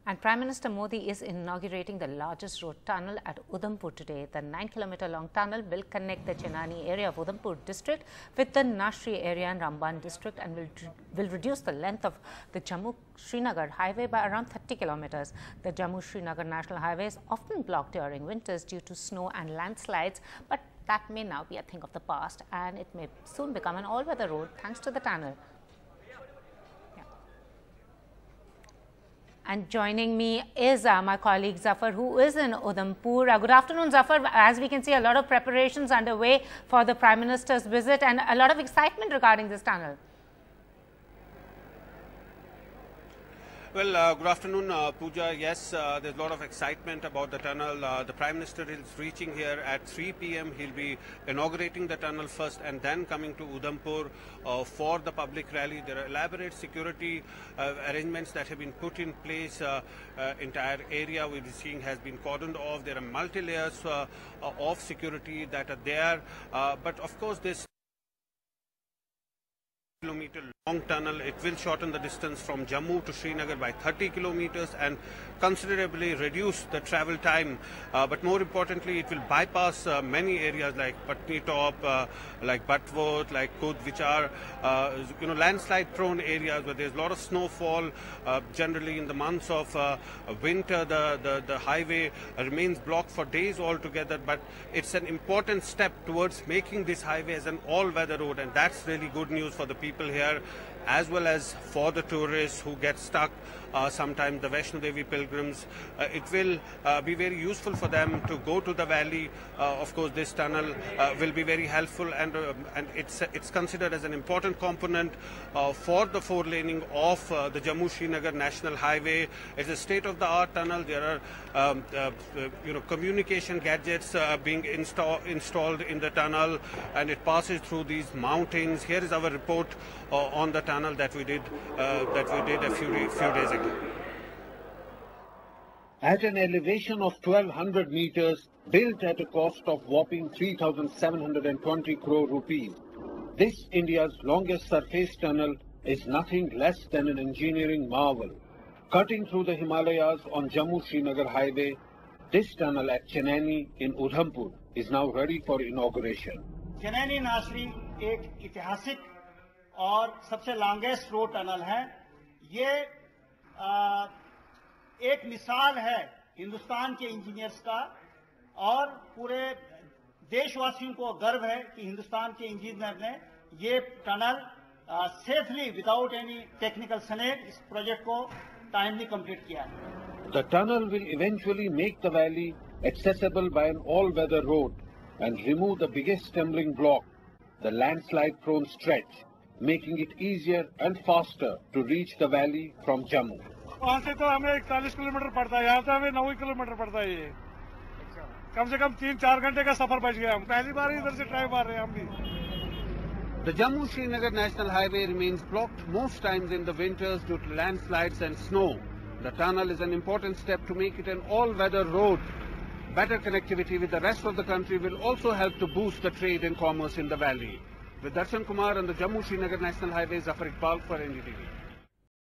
And Prime Minister Modi is inaugurating the largest road tunnel at Udhampur today. The 9-kilometer-long tunnel will connect the Chenani area of Udhampur district with the Nashri area in Ramban district and will reduce the length of the Jammu-Srinagar highway by around 30 kilometers. The Jammu-Srinagar National Highway is often blocked during winters due to snow and landslides, but that may now be a thing of the past, and it may soon become an all-weather road thanks to the tunnel. And joining me is my colleague Zafar, who is in Udhampur. Good afternoon, Zafar. As we can see, a lot of preparations underway for the Prime Minister's visit and a lot of excitement regarding this tunnel. Well, good afternoon, Pooja. Yes, there's a lot of excitement about the tunnel. The Prime Minister is reaching here at 3 p.m. He'll be inaugurating the tunnel first and then coming to Udhampur for the public rally. There are elaborate security arrangements that have been put in place. Entire area we're seeing has been cordoned off. There are multi-layers of security that are there. But of course, this kilometer long tunnel, it will shorten the distance from Jammu to Srinagar by 30 kilometers and considerably reduce the travel time. But more importantly, it will bypass many areas like Patni Top, like Batwot, like Kud, which are landslide prone areas where there's a lot of snowfall. Generally in the months of winter, the highway remains blocked for days altogether, but it's an important step towards making this highway as an all-weather road, and that's really good news for the people here, as well as for the tourists who get stuck, sometimes the Vaishno Devi pilgrims. It will be very useful for them to go to the valley. Of course, this tunnel will be very helpful, and it's considered as an important component for the four-laning of the Jammu-Srinagar National Highway. It's a state-of-the-art tunnel. There are communication gadgets being installed in the tunnel, and it passes through these mountains. Here is our report on the tunnel that we did a few days ago. At an elevation of 1200 meters, built at a cost of whopping 3,720 crore rupees, this India's longest surface tunnel is nothing less than an engineering marvel. Cutting through the Himalayas on Jammu-Srinagar highway, this tunnel at Chenani in Udhampur is now ready for inauguration. Chenani Nashri एक ऐतिहासिक और सबसे longest road tunnel है। ये एक मिसाल है हिंदुस्तान के इंजीनियर्स का, और पूरे देशवासियों को गर्व है कि हिंदुस्तान के इंजीनियर ने ये tunnel safely without any technical snake इस प्रोजेक्ट को टाइमली कंप्लीट किया है। The tunnel will eventually make the valley accessible by an all-weather road and remove the biggest stumbling block, the landslide-prone stretch, making it easier and faster to reach the valley from Jammu. वहाँ से तो हमें 41 kilometre पड़ता है, यहाँ से हमें 9 kilometre पड़ता है। ये कम से कम 3-4 घंटे का सफर बच गया। हम पहली बार इधर से ट्राई मार रहे हैं हम भी। The Jammu-Srinagar National Highway remains blocked most times in the winters due to landslides and snow. The tunnel is an important step to make it an all-weather road. Better connectivity with the rest of the country will also help to boost the trade and commerce in the valley. With Darshan Kumar on the Jammu-Srinagar National Highway, Zafar Iqbal for NDTV.